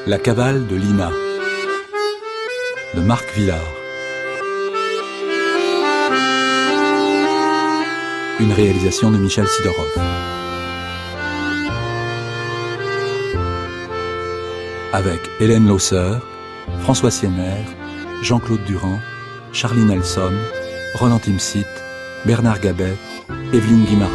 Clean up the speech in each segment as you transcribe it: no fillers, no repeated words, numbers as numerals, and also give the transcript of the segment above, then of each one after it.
La cavale de Lina de Marc Villard. Une réalisation de Michel Sidorov. Avec Hélène Lausser, François Sienner, Jean-Claude Durand, Charlie Nelson, Roland Timsit, Bernard Gabet, Evelyne Guimara.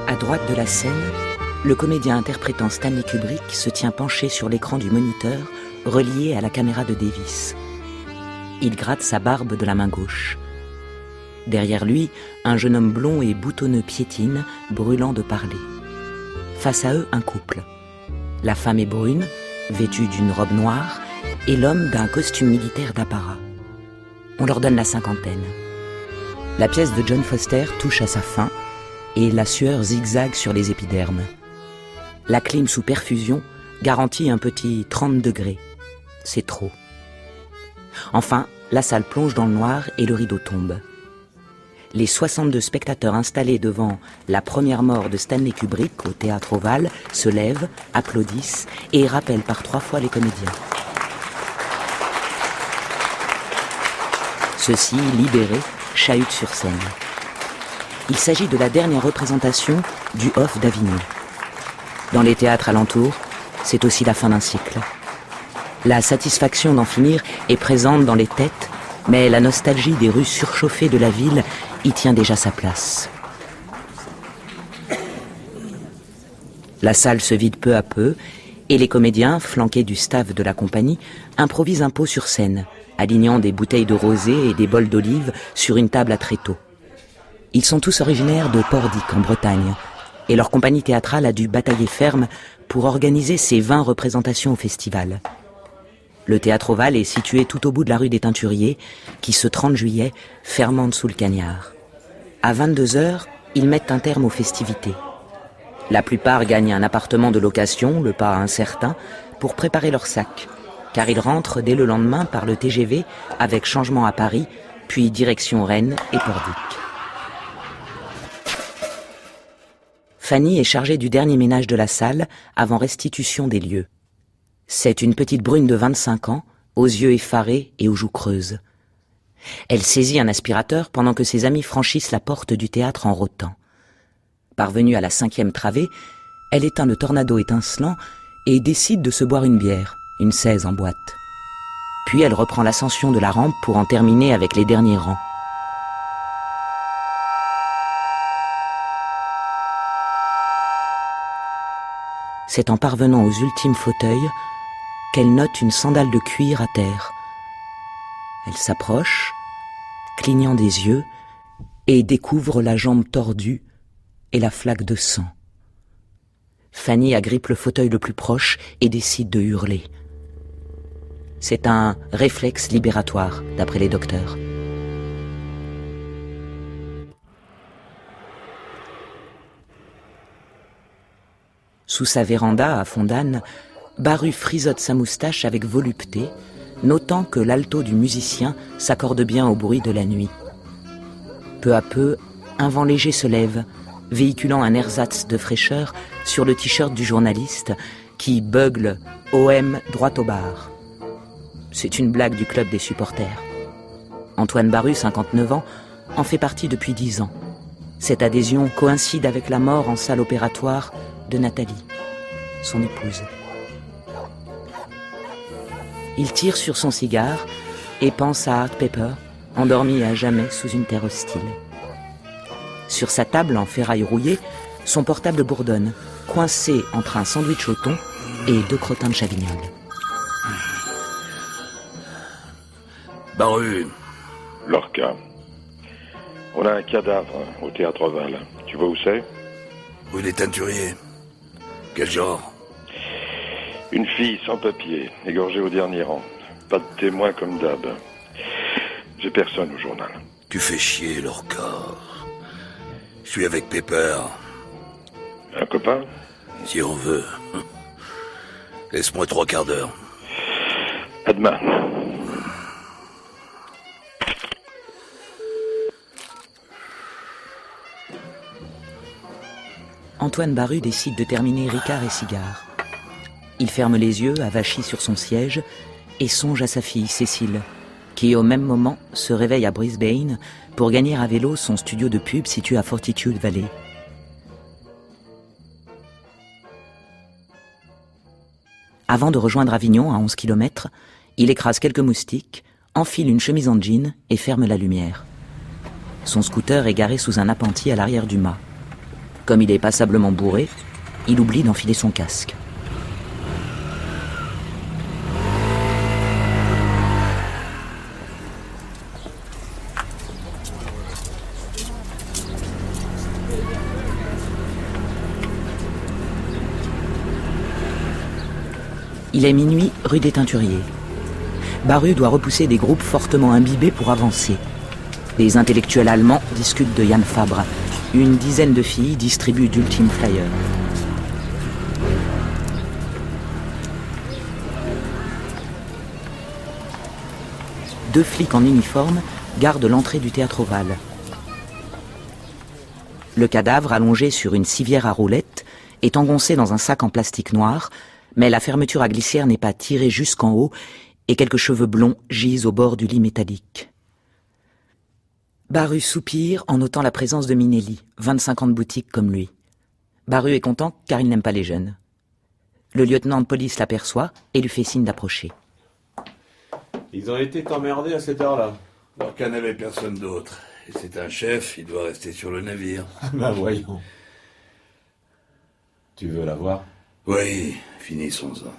À droite de la scène, le comédien interprétant Stanley Kubrick se tient penché sur l'écran du moniteur relié à la caméra de Davis. Il gratte sa barbe de la main gauche. Derrière lui, un jeune homme blond et boutonneux piétine, brûlant de parler. Face à eux, un couple. La femme est brune, vêtue d'une robe noire, et l'homme d'un costume militaire d'apparat. On leur donne la cinquantaine. La pièce de John Foster touche à sa fin, et la sueur zigzague sur les épidermes. La clim sous perfusion garantit un petit 30 degrés. C'est trop. Enfin, la salle plonge dans le noir et le rideau tombe. Les 62 spectateurs installés devant La première mort de Stanley Kubrick au Théâtre Ovale se lèvent, applaudissent et rappellent par 3 fois les comédiens. Ceux-ci, libérés, chahutent sur scène. Il s'agit de la dernière représentation du Off d'Avignon. Dans les théâtres alentours, c'est aussi la fin d'un cycle. La satisfaction d'en finir est présente dans les têtes, mais la nostalgie des rues surchauffées de la ville y tient déjà sa place. La salle se vide peu à peu, et les comédiens, flanqués du staff de la compagnie, improvisent un pot sur scène, alignant des bouteilles de rosé et des bols d'olive sur une table à tréteaux. Ils sont tous originaires de Pordic, en Bretagne, et leur compagnie théâtrale a dû batailler ferme pour organiser ses 20 représentations au festival. Le Théâtre Ovale est situé tout au bout de la rue des Teinturiers, qui, ce 30 juillet, fermente sous le cagnard. À 22h, ils mettent un terme aux festivités. La plupart gagnent un appartement de location, le pas incertain, pour préparer leur sac, car ils rentrent dès le lendemain par le TGV avec changement à Paris, puis direction Rennes et Pordic. Fanny est chargée du dernier ménage de la salle avant restitution des lieux. C'est une petite brune de 25 ans, aux yeux effarés et aux joues creuses. Elle saisit un aspirateur pendant que ses amis franchissent la porte du théâtre en rotant. Parvenue à la 5e travée, elle éteint le tornado étincelant et décide de se boire une bière, une 16 en boîte. Puis elle reprend l'ascension de la rampe pour en terminer avec les derniers rangs. C'est en parvenant aux ultimes fauteuils qu'elle note une sandale de cuir à terre. Elle s'approche, clignant des yeux, et découvre la jambe tordue et la flaque de sang. Fanny agrippe le fauteuil le plus proche et décide de hurler. C'est un réflexe libératoire, d'après les docteurs. Sous sa véranda à Fondane, Baru frisote sa moustache avec volupté, notant que l'alto du musicien s'accorde bien au bruit de la nuit. Peu à peu, un vent léger se lève, véhiculant un ersatz de fraîcheur sur le t-shirt du journaliste qui beugle « OM droit au bar ». C'est une blague du club des supporters. Antoine Baru, 59 ans, en fait partie depuis 10 ans. Cette adhésion coïncide avec la mort en salle opératoire de Nathalie, son épouse. Il tire sur son cigare et pense à Art Pepper, endormi à jamais sous une terre hostile. Sur sa table en ferraille rouillée, son portable bourdonne, coincé entre un sandwich au thon et 2 crottins de Chavignol. Baru. Lorca. On a un cadavre au Théâtre Ovale. Tu vois où c'est? Rue des Teinturiers. Quel genre? Une fille sans papier, égorgée au dernier rang. Pas de témoin comme d'hab. J'ai personne au journal. Tu fais chier, Lorca. Je suis avec Pepper. Un copain? Si on veut. Laisse-moi 3 quarts d'heure. À demain. Antoine Baru décide de terminer Ricard et Cigare. Il ferme les yeux, avachi sur son siège, et songe à sa fille Cécile, qui au même moment se réveille à Brisbane pour gagner à vélo son studio de pub situé à Fortitude Valley. Avant de rejoindre Avignon, à 11 km, il écrase quelques moustiques, enfile une chemise en jean et ferme la lumière. Son scooter est garé sous un appentis à l'arrière du mât. Comme il est passablement bourré, il oublie d'enfiler son casque. Il est minuit, rue des Teinturiers. Baru doit repousser des groupes fortement imbibés pour avancer. Des intellectuels allemands discutent de Jan Fabre. Une dizaine de filles distribuent d'ultimes flyers. Deux flics en uniforme gardent l'entrée du théâtre Oval. Le cadavre, allongé sur une civière à roulettes, est engoncé dans un sac en plastique noir, mais la fermeture à glissière n'est pas tirée jusqu'en haut et quelques cheveux blonds gisent au bord du lit métallique. Baru soupire en notant la présence de Minelli, 25 ans de boutique comme lui. Baru est content car il n'aime pas les jeunes. Le lieutenant de police l'aperçoit et lui fait signe d'approcher. Ils ont été emmerdés à cette heure-là. Alors qu'il n'y avait personne d'autre. Et c'est un chef, il doit rester sur le navire. Bah voyons. Tu veux la voir? Oui, finissons-en.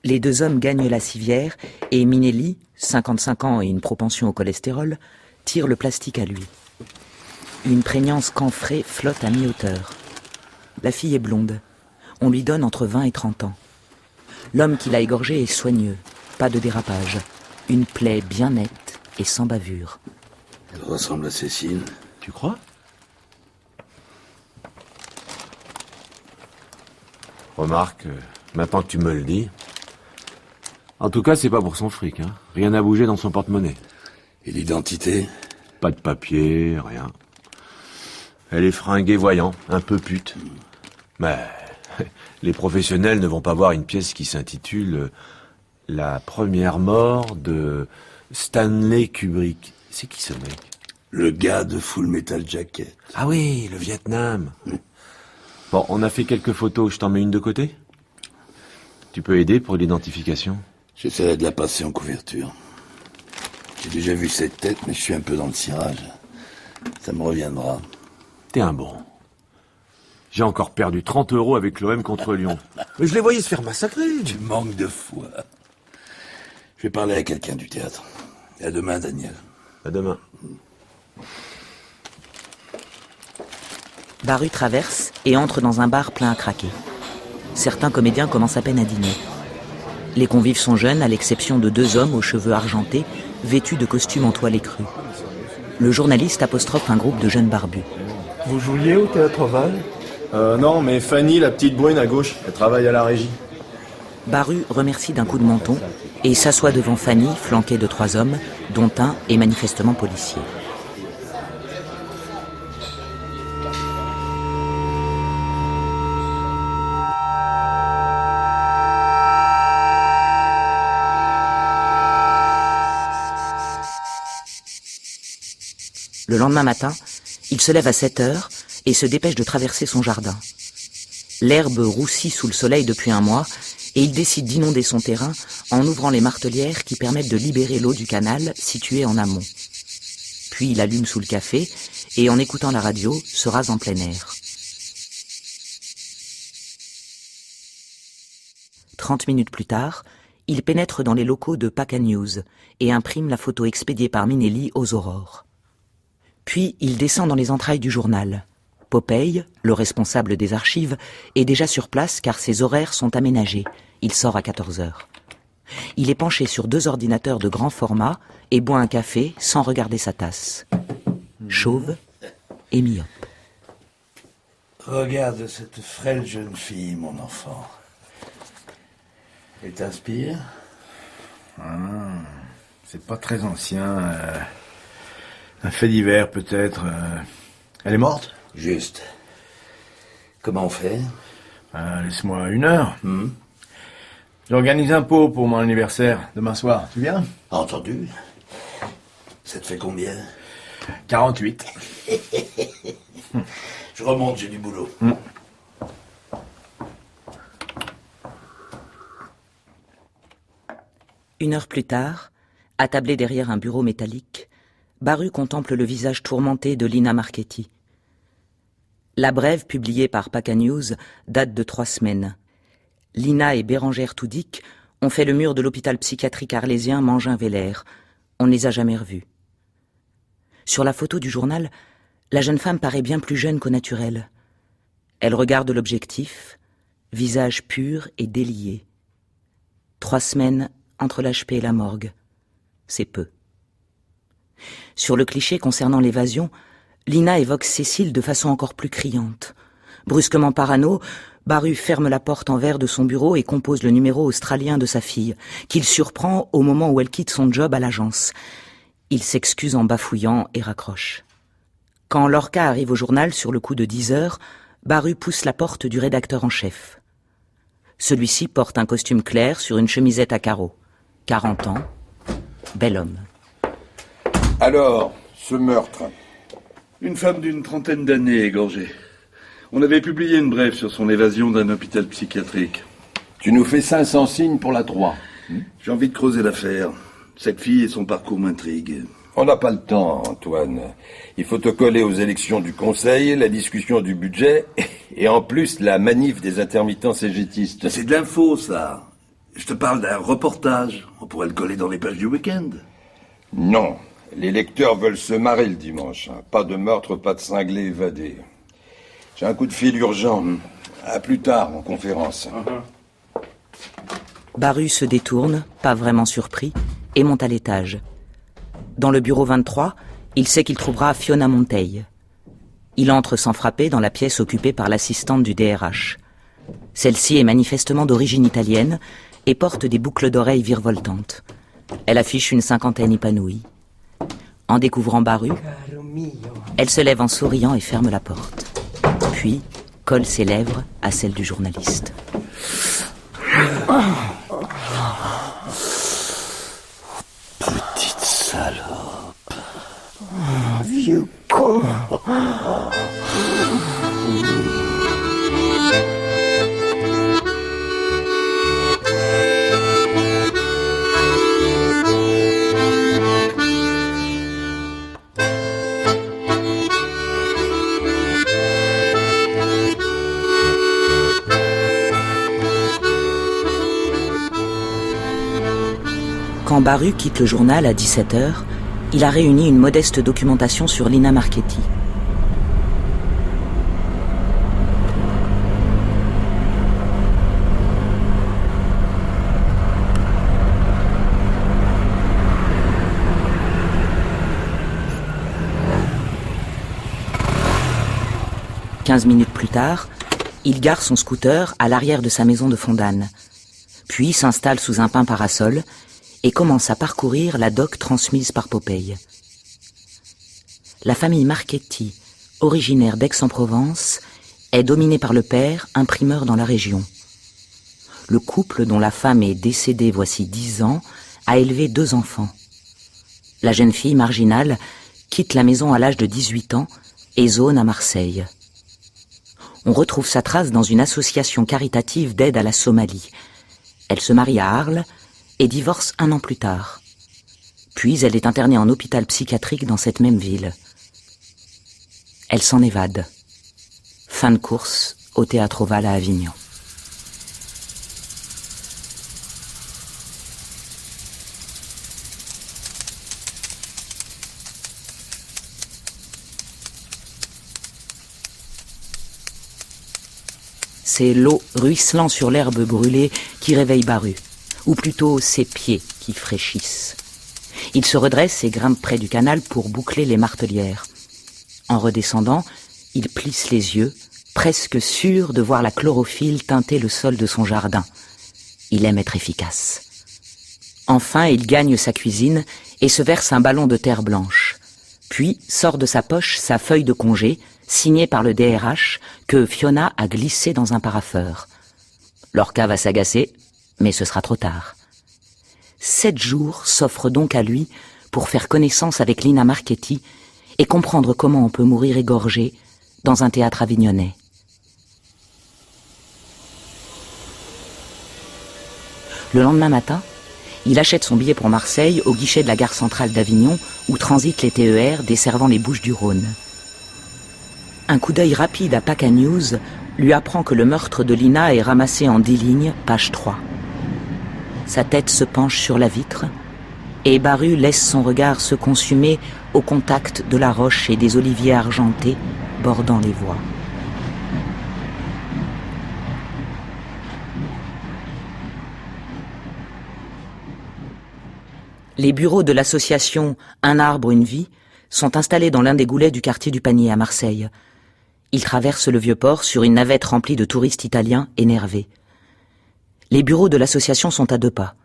Les deux hommes gagnent la civière et Minelli, 55 ans et une propension au cholestérol, tire le plastique à lui. Une prégnance camphrée flotte à mi-hauteur. La fille est blonde. On lui donne entre 20 et 30 ans. L'homme qui l'a égorgée est soigneux, pas de dérapage. Une plaie bien nette et sans bavure. Elle ressemble à Cécile. Tu crois? Remarque, maintenant que tu me le dis... En tout cas, c'est pas pour son fric, hein. Rien n'a bougé dans son porte-monnaie. Et l'identité? Pas de papier, rien. Elle est fringuée voyant, un peu pute. Mais les professionnels ne vont pas voir une pièce qui s'intitule « La première mort de Stanley Kubrick ». C'est qui ce mec? Le gars de Full Metal Jacket. Ah oui, le Vietnam. Bon, on a fait quelques photos, je t'en mets une de côté? Tu peux aider pour l'identification? J'essaierai de la passer en couverture. J'ai déjà vu cette tête, mais je suis un peu dans le cirage. Ça me reviendra. T'es un bon. J'ai encore perdu 30 € avec l'OM contre Lyon. Mais je les voyais se faire massacrer. Tu manques de foi. Je vais parler à quelqu'un du théâtre. Et à demain, Daniel. À demain. Baru traverse et entre dans un bar plein à craquer. Certains comédiens commencent à peine à dîner. Les convives sont jeunes, à l'exception de deux hommes aux cheveux argentés, vêtus de costumes en toile écrue. Le journaliste apostrophe un groupe de jeunes barbus. Vous jouiez au Théâtre Oval? Non, mais Fanny, la petite brune à gauche, elle travaille à la régie. Baru remercie d'un coup de menton et s'assoit devant Fanny, flanquée de trois hommes, dont un est manifestement policier. Le lendemain matin, il se lève à 7 heures et se dépêche de traverser son jardin. L'herbe roussit sous le soleil depuis un mois et il décide d'inonder son terrain en ouvrant les martelières qui permettent de libérer l'eau du canal situé en amont. Puis il allume sous le café et en écoutant la radio, se rase en plein air. 30 minutes plus tard, il pénètre dans les locaux de Paca News et imprime la photo expédiée par Minelli aux aurores. Puis il descend dans les entrailles du journal. Popeye, le responsable des archives, est déjà sur place car ses horaires sont aménagés. Il sort à 14 heures. Il est penché sur deux ordinateurs de grand format et boit un café sans regarder sa tasse. Chauve et myope. Regarde cette frêle jeune fille, mon enfant. Elle t'inspire? C'est pas très ancien. Un fait divers, peut-être. Elle est morte? Juste. Comment on fait? Laisse-moi 1 heure. J'organise un pot pour mon anniversaire, demain soir. Tu viens? Entendu. Ça te fait combien? 48. Je remonte, j'ai du boulot. 1 heure plus tard, attablé derrière un bureau métallique, Baru contemple le visage tourmenté de Lina Marchetti. La brève publiée par Paca News date de 3 semaines. Lina et Bérangère Toudic ont fait le mur de l'hôpital psychiatrique arlésien Mangin-Vélaire. On ne les a jamais revus. Sur la photo du journal, la jeune femme paraît bien plus jeune qu'au naturel. Elle regarde l'objectif, visage pur et délié. 3 semaines entre l'HP et la morgue. C'est peu. Sur le cliché concernant l'évasion, Lina évoque Cécile de façon encore plus criante. Brusquement parano, Baru ferme la porte en verre de son bureau et compose le numéro australien de sa fille, qu'il surprend au moment où elle quitte son job à l'agence. Il s'excuse en bafouillant et raccroche. Quand Lorca arrive au journal sur le coup de 10 heures, Baru pousse la porte du rédacteur en chef. Celui-ci porte un costume clair sur une chemisette à carreaux. 40 ans, bel homme. Alors, ce meurtre. Une femme d'une 30aine d'années égorgée. On avait publié une brève sur son évasion d'un hôpital psychiatrique. Tu nous fais 500 signes pour la 3. J'ai envie de creuser l'affaire. Cette fille et son parcours m'intriguent. On n'a pas le temps, Antoine. Il faut te coller aux élections du conseil, la discussion du budget, et en plus la manif des intermittents cégétistes. C'est de l'info, ça. Je te parle d'un reportage. On pourrait le coller dans les pages du week-end. Non. Les lecteurs veulent se marrer le dimanche. Pas de meurtre, pas de cinglés évadés. J'ai un coup de fil urgent. À plus tard, en conférence. Baru se détourne, pas vraiment surpris, et monte à l'étage. Dans le bureau 23, il sait qu'il trouvera Fiona Monteil. Il entre sans frapper dans la pièce occupée par l'assistante du DRH. Celle-ci est manifestement d'origine italienne et porte des boucles d'oreilles virevoltantes. Elle affiche une 50aine épanouie. En découvrant Baru, elle se lève en souriant et ferme la porte. Puis colle ses lèvres à celles du journaliste. Petite salope. Vieux con. Quand Baru quitte le journal à 17h, il a réuni une modeste documentation sur Lina Marchetti. « 15 minutes plus tard, il gare son scooter à l'arrière de sa maison de Fondane, puis s'installe sous un pin parasol et commence à parcourir la doc transmise par Popeye. La famille Marchetti, originaire d'Aix-en-Provence, est dominée par le père, imprimeur dans la région. Le couple, dont la femme est décédée voici 10 ans, a élevé 2 enfants. La jeune fille marginale quitte la maison à l'âge de 18 ans et zone à Marseille. On retrouve sa trace dans une association caritative d'aide à la Somalie. Elle se marie à Arles et divorce 1 an plus tard. Puis elle est internée en hôpital psychiatrique dans cette même ville. Elle s'en évade. Fin de course au Théâtre Oval à Avignon. C'est l'eau ruisselant sur l'herbe brûlée qui réveille Baru, ou plutôt ses pieds qui fraîchissent. Il se redresse et grimpe près du canal pour boucler les martelières. En redescendant, il plisse les yeux, presque sûr de voir la chlorophylle teinter le sol de son jardin. Il aime être efficace. Enfin, il gagne sa cuisine et se verse un ballon de terre blanche. Puis sort de sa poche sa feuille de congé signé par le DRH que Fiona a glissé dans un parapheur. Lorca va s'agacer, mais ce sera trop tard. 7 jours s'offrent donc à lui pour faire connaissance avec Lina Marchetti et comprendre comment on peut mourir égorgé dans un théâtre avignonnais. Le lendemain matin, il achète son billet pour Marseille au guichet de la gare centrale d'Avignon où transitent les TER desservant les Bouches-du-Rhône. Un coup d'œil rapide à PACA News lui apprend que le meurtre de Lina est ramassé en 10 lignes, page 3. Sa tête se penche sur la vitre et Baru laisse son regard se consumer au contact de la roche et des oliviers argentés bordant les voies. Les bureaux de l'association Un arbre, une vie sont installés dans l'un des goulets du quartier du Panier à Marseille. Ils traversent le Vieux-Port sur une navette remplie de touristes italiens énervés. Les bureaux de l'association sont à 2 pas.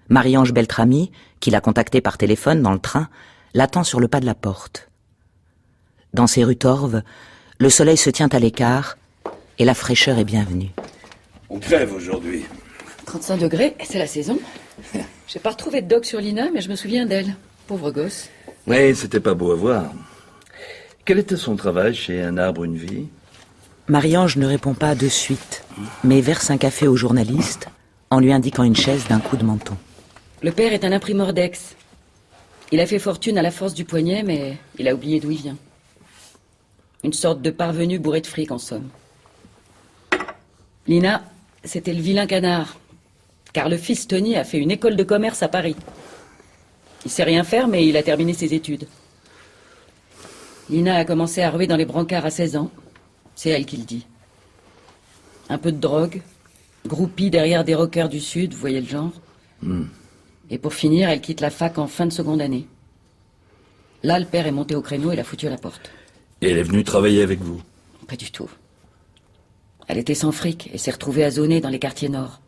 Marie-Ange Beltrami, qui l'a contacté par téléphone dans le train, l'attend sur le pas de la porte. Dans ces rues torves, le soleil se tient à l'écart et la fraîcheur est bienvenue. On crève aujourd'hui. 35 degrés, c'est la saison. J'ai pas retrouvé de doc sur Lina, mais je me souviens d'elle. Pauvre gosse. Oui, c'était pas beau à voir. Quel était son travail chez Un arbre, une vie? Marie-Ange ne répond pas de suite, mais verse un café au journaliste en lui indiquant une chaise d'un coup de menton. Le père est un imprimeur d'Aix. Il a fait fortune à la force du poignet, mais il a oublié d'où il vient. Une sorte de parvenu bourré de fric, en somme. Lina, c'était le vilain canard, car le fils Tony a fait une école de commerce à Paris. Il sait rien faire, mais il a terminé ses études. Lina a commencé à rouer dans les brancards à 16 ans. C'est elle qui le dit. Un peu de drogue, groupie derrière des rockers du Sud, vous voyez le genre. Et pour finir, elle quitte la fac en fin de seconde année. Là, le père est monté au créneau et l'a foutu à la porte. Et elle est venue travailler avec vous? Pas du tout. Elle était sans fric et s'est retrouvée à zoner dans les quartiers nord.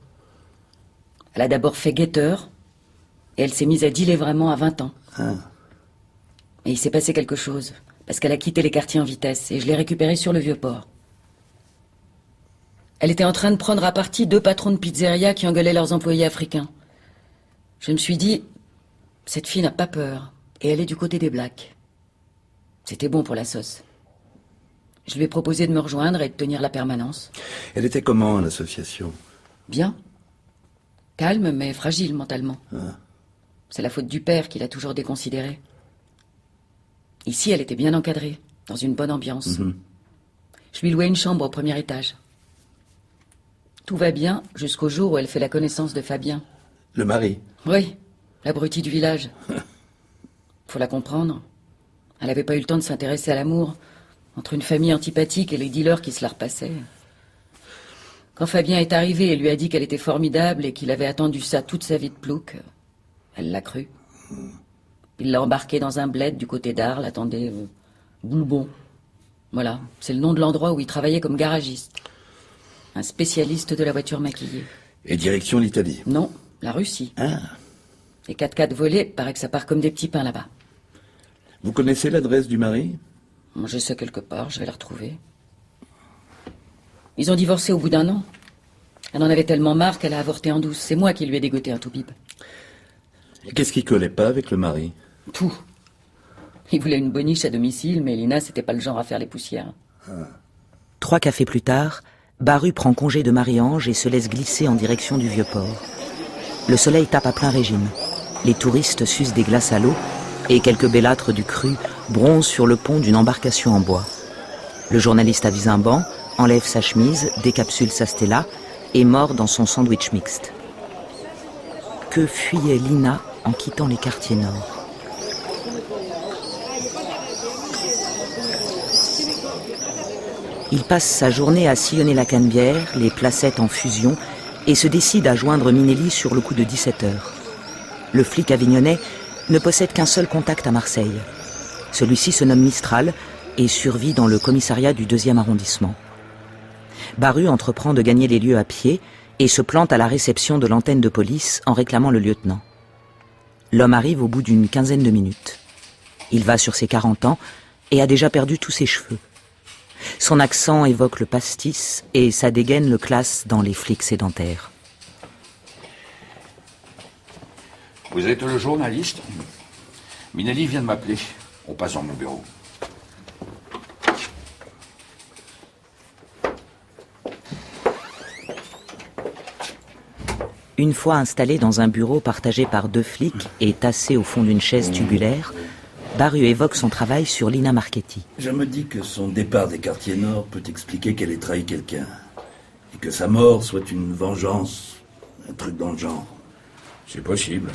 Elle a d'abord fait guetteur et elle s'est mise à dealer vraiment à 20 ans. Et il s'est passé quelque chose, parce qu'elle a quitté les quartiers en vitesse et je l'ai récupérée sur le Vieux-Port. Elle était en train de prendre à partie 2 patrons de pizzeria qui engueulaient leurs employés africains. Je me suis dit, cette fille n'a pas peur et elle est du côté des blacks. C'était bon pour la sauce. Je lui ai proposé de me rejoindre et de tenir la permanence. Elle était comment, l'association? Bien. Calme, mais fragile mentalement. C'est la faute du père qui l'a toujours déconsidérée. Ici, elle était bien encadrée, dans une bonne ambiance. Je lui louais une chambre au 1er étage. Tout va bien jusqu'au jour où elle fait la connaissance de Fabien. Le mari? Oui, l'abruti du village. Faut la comprendre. Elle n'avait pas eu le temps de s'intéresser à l'amour, entre une famille antipathique et les dealers qui se la repassaient. Quand Fabien est arrivé et lui a dit qu'elle était formidable et qu'il avait attendu ça toute sa vie de plouc, elle l'a cru. Il l'a embarquée dans un bled du côté d'Arles, attendez, Boulbon. Voilà, c'est le nom de l'endroit où il travaillait comme garagiste. Un spécialiste de la voiture maquillée. Et direction l'Italie? Non, la Russie. Les 4x4 volés, paraît que ça part comme des petits pains là-bas. Vous connaissez l'adresse du mari? Je sais quelque part, je vais la retrouver. Ils ont divorcé au bout d'1 an. Elle en avait tellement marre qu'elle a avorté en douce. C'est moi qui lui ai dégoté un toubib. Qu'est-ce qui collait pas avec le mari? Tout. Il voulait une boniche à domicile, mais Lina, c'était pas le genre à faire les poussières. 3 cafés plus tard, Baru prend congé de Marie-Ange et se laisse glisser en direction du Vieux-Port. Le soleil tape à plein régime. Les touristes sucent des glaces à l'eau et quelques bellâtres du cru bronzent sur le pont d'une embarcation en bois. Le journaliste avise un banc, enlève sa chemise, décapsule sa Stella et mord dans son sandwich mixte. Que fuyait Lina en quittant les quartiers nord? Il passe sa journée à sillonner la Canebière, les placettes en fusion, et se décide à joindre Minelli sur le coup de 17 heures. Le flic avignonnais ne possède qu'un seul contact à Marseille. Celui-ci se nomme Mistral et survit dans le commissariat du 2e arrondissement. Baru entreprend de gagner les lieux à pied et se plante à la réception de l'antenne de police en réclamant le lieutenant. L'homme arrive au bout d'une quinzaine de minutes. Il va sur ses 40 ans et a déjà perdu tous ses cheveux. Son accent évoque le pastis et sa dégaine le classe dans les flics sédentaires. Vous êtes le journaliste? Minelli vient de m'appeler. On passe dans mon bureau. Une fois installé dans un bureau partagé par 2 flics et tassé au fond d'une chaise tubulaire, Baru évoque son travail sur Lina Marchetti. Je me dis que son départ des quartiers nord peut expliquer qu'elle ait trahi quelqu'un. Et que sa mort soit une vengeance, un truc dans le genre. C'est possible.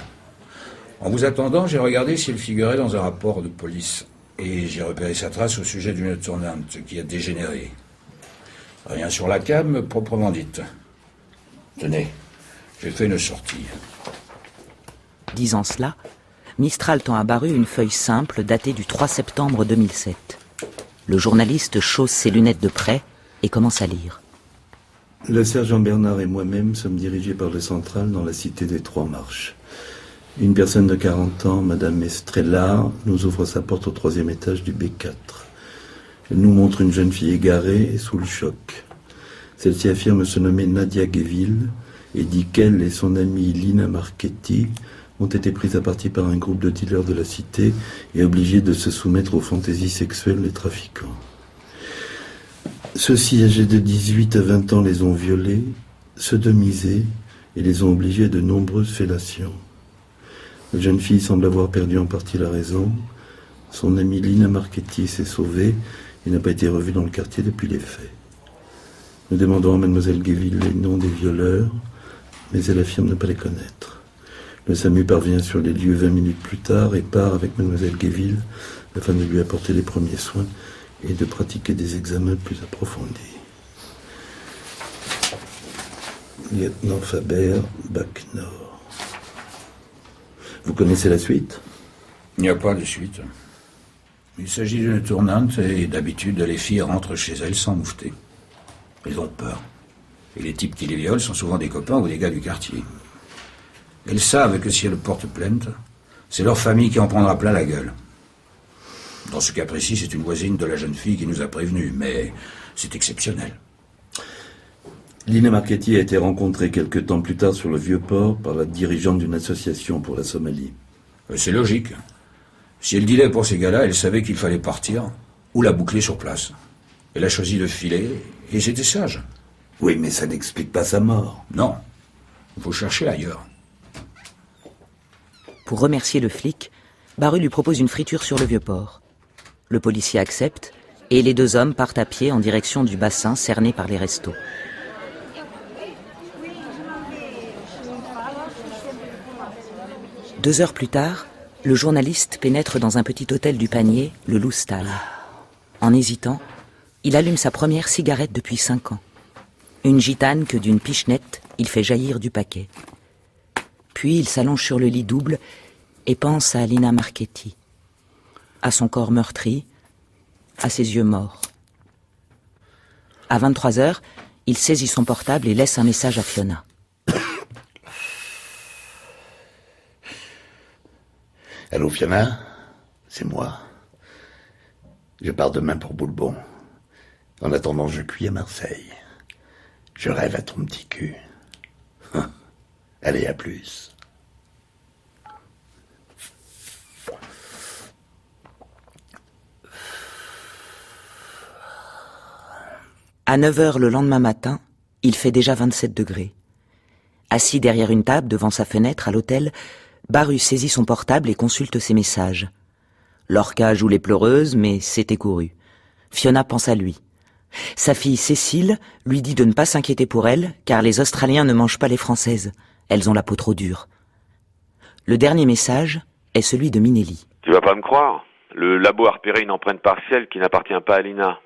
En vous attendant, j'ai regardé s'il figurait dans un rapport de police. Et j'ai repéré sa trace au sujet d'une tournante qui a dégénéré. Rien sur la cam, proprement dite. Tenez, j'ai fait une sortie. Disant cela, Mistral tend à Baru une feuille simple datée du 3 septembre 2007. Le journaliste chausse ses lunettes de près et commence à lire. Le sergent Bernard et moi-même sommes dirigés par le central dans la cité des Trois Marches. Une personne de 40 ans, Madame Estrella, nous ouvre sa porte au 3e étage du B4. Elle nous montre une jeune fille égarée et sous le choc. Celle-ci affirme se nommer Nadia Gueville et dit qu'elle et son amie Lina Marchetti ont été prises à partie par un groupe de dealers de la cité et obligées de se soumettre aux fantaisies sexuelles des trafiquants. Ceux-ci, âgés de 18 à 20 ans, les ont violés, sodomisés et les ont obligés à de nombreuses fellations. La jeune fille semble avoir perdu en partie la raison. Son amie Lina Marchetti s'est sauvée et n'a pas été revue dans le quartier depuis les faits. Nous demandons à Mademoiselle Gueville les noms des violeurs, mais elle affirme ne pas les connaître. Le SAMU parvient sur les lieux 20 minutes plus tard et part avec Mademoiselle Gueville afin de lui apporter les premiers soins et de pratiquer des examens plus approfondis. Lieutenant Faber, Bac Nord. Vous connaissez la suite? Il n'y a pas de suite. Il s'agit d'une tournante et d'habitude, les filles rentrent chez elles sans moufter. Elles ont peur. Et les types qui les violent sont souvent des copains ou des gars du quartier. Elles savent que si elles portent plainte, c'est leur famille qui en prendra plein la gueule. Dans ce cas précis, c'est une voisine de la jeune fille qui nous a prévenus, mais c'est exceptionnel. Lina Marchetti a été rencontrée quelque temps plus tard sur le Vieux-Port par la dirigeante d'une association pour la Somalie. C'est logique. Si elle dealait pour ces gars-là, elle savait qu'il fallait partir ou la boucler sur place. Elle a choisi de filer et c'était sage. Oui, mais ça n'explique pas sa mort. Non. Il faut chercher ailleurs. Pour remercier le flic, Baru lui propose une friture sur le Vieux-Port. Le policier accepte et les 2 hommes partent à pied en direction du bassin cerné par les restos. Deux heures plus tard, le journaliste pénètre dans un petit hôtel du Panier, le Loustal. En hésitant, il allume sa première cigarette depuis 5 ans. Une gitane que d'une pichenette, il fait jaillir du paquet. Puis il s'allonge sur le lit double et pense à Lina Marchetti, à son corps meurtri, à ses yeux morts. À 23h, il saisit son portable et laisse un message à Fiona. Allô, Fiona? C'est moi. Je pars demain pour Boulbon. En attendant, je cuis à Marseille. Je rêve à ton petit cul. Allez, à plus. À 9h le lendemain matin, il fait déjà 27 degrés. Assis derrière une table devant sa fenêtre à l'hôtel, Baru saisit son portable et consulte ses messages. Lorca joue les pleureuses, mais c'est écouru. Fiona pense à lui. Sa fille Cécile lui dit de ne pas s'inquiéter pour elle, car les Australiens ne mangent pas les Françaises. Elles ont la peau trop dure. Le dernier message est celui de Minelli. Tu vas pas me croire. Le labo a repéré une empreinte partielle qui n'appartient pas à Lina.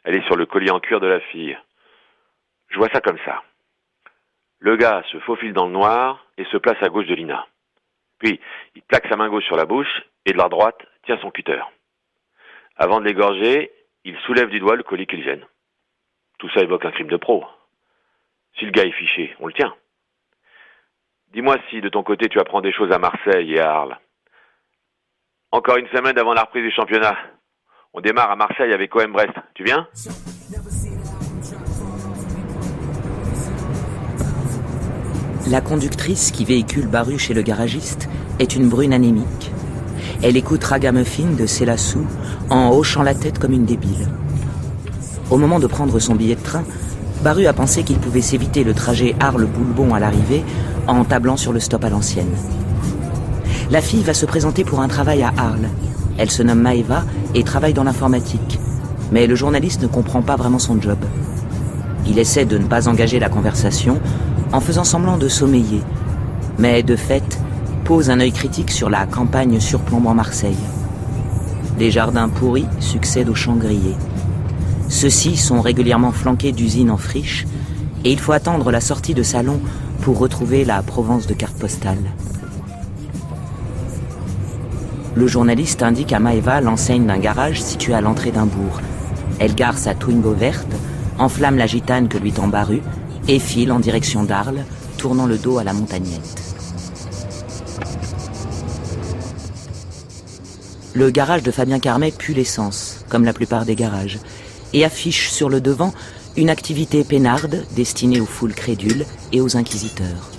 Elle est sur le collier en cuir de la fille. Je vois ça comme ça. Le gars se faufile dans le noir et se place à gauche de Lina. Puis, il plaque sa main gauche sur la bouche et de la droite tient son cutter. Avant de l'égorger, il soulève du doigt le collier qu'il gêne. Tout ça évoque un crime de pro. Si le gars est fiché, on le tient. Dis-moi si, de ton côté, tu apprends des choses à Marseille et à Arles. Encore une semaine avant la reprise du championnat. On démarre à Marseille avec OM Brest. Tu viens ? La conductrice qui véhicule Baru chez le garagiste est une brune anémique. Elle écoute Ragamuffin de Célassou en hochant la tête comme une débile. Au moment de prendre son billet de train, Baru a pensé qu'il pouvait s'éviter le trajet Arles-Boulbon à l'arrivée en tablant sur le stop à l'ancienne. La fille va se présenter pour un travail à Arles. Elle se nomme Maëva et travaille dans l'informatique. Mais le journaliste ne comprend pas vraiment son job. Il essaie de ne pas engager la conversation en faisant semblant de sommeiller. Mais de fait, pose un œil critique sur la campagne surplombant Marseille. Les jardins pourris succèdent aux champs grillés. Ceux-ci sont régulièrement flanqués d'usines en friche et il faut attendre la sortie de salon pour retrouver la Provence de cartes postales. Le journaliste indique à Maëva l'enseigne d'un garage situé à l'entrée d'un bourg. Elle gare sa Twingo verte, enflamme la gitane que lui tend Baru et file en direction d'Arles, tournant le dos à la montagnette. Le garage de Fabien Carmet pue l'essence, comme la plupart des garages, et affiche sur le devant une activité peinarde destinée aux foules crédules et aux inquisiteurs.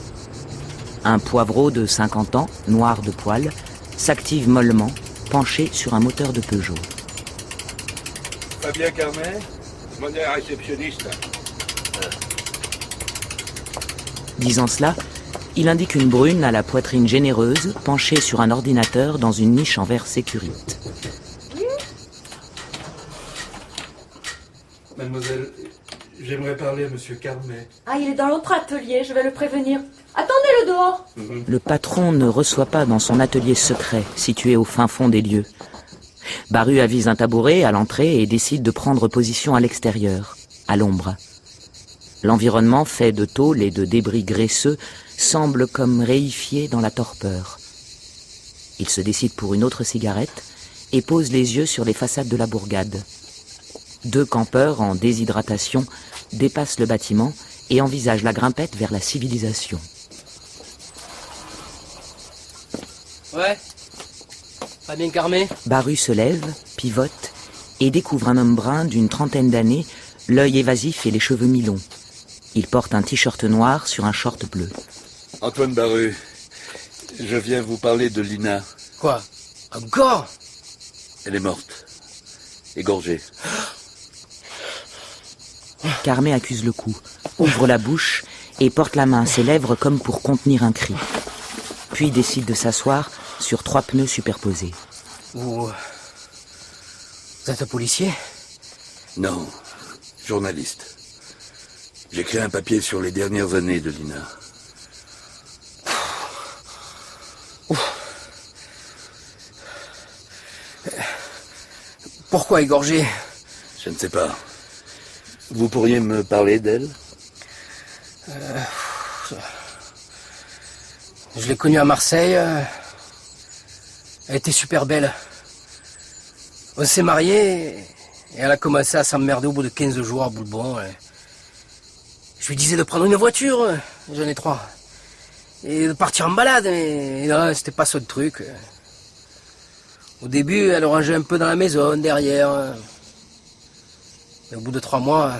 Un poivreau de 50 ans, noir de poils, s'active mollement, penché sur un moteur de Peugeot. Fabien Carmet, modèle réceptionniste. Disant cela, il indique une brune à la poitrine généreuse, penchée sur un ordinateur dans une niche en verre sécurite. Mademoiselle, j'aimerais parler à Monsieur Carmet. Ah, il est dans l'autre atelier, je vais le prévenir. Attendez-le dehors. Le patron ne reçoit pas dans son atelier secret, situé au fin fond des lieux. Baru avise un tabouret à l'entrée et décide de prendre position à l'extérieur, à l'ombre. L'environnement fait de tôle et de débris graisseux semble comme réifié dans la torpeur. Il se décide pour une autre cigarette et pose les yeux sur les façades de la bourgade. 2 campeurs en déshydratation dépassent le bâtiment et envisagent la grimpette vers la civilisation. Ouais. Fabien Carmet. Baru se lève, pivote et découvre un homme brun d'une trentaine d'années, l'œil évasif et les cheveux mi-longs. Il porte un t-shirt noir sur un short bleu. Antoine Baru, je viens vous parler de Lina. Quoi? Encore? Elle est morte. Égorgée. Carmet accuse le coup, ouvre la bouche et porte la main à ses lèvres comme pour contenir un cri. Puis décide de s'asseoir sur 3 pneus superposés. Vous êtes un policier? Non, journaliste. J'écris un papier sur les dernières années de Lina. Pourquoi égorgée? Je ne sais pas. Vous pourriez me parler d'elle? Je l'ai connue à Marseille. Elle était super belle. On s'est mariés et elle a commencé à s'emmerder au bout de 15 jours à Boulbon. Je lui disais de prendre une voiture, j'en ai 3. Et de partir en balade, mais non, c'était pas ça le truc. Au début, elle rangeait un peu dans la maison, derrière. Mais au bout de 3 mois,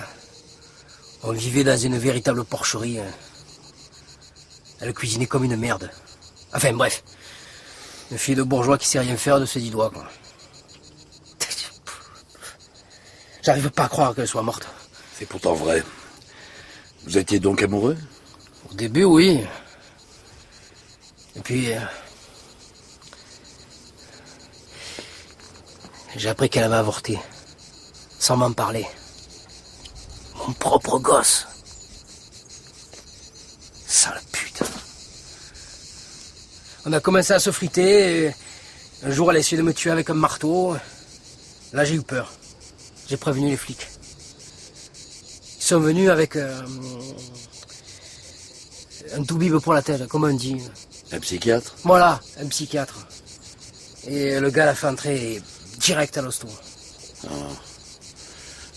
on vivait dans une véritable porcherie. Elle cuisinait comme une merde. Enfin, bref. Une fille de bourgeois qui sait rien faire de ses 10 doigts, quoi. J'arrive pas à croire qu'elle soit morte. C'est pourtant vrai. Vous étiez donc amoureux? Au début, oui. Et puis... j'ai appris qu'elle avait avorté. Sans m'en parler. Mon propre gosse. Sale pute. On a commencé à se friter. Et un jour, elle a essayé de me tuer avec un marteau. Là, j'ai eu peur. J'ai prévenu les flics. Ils sont venus avec un toubib pour la tête, comme on dit. Un psychiatre? Voilà, un psychiatre. Et le gars l'a fait entrer direct à l'hosto. Ah.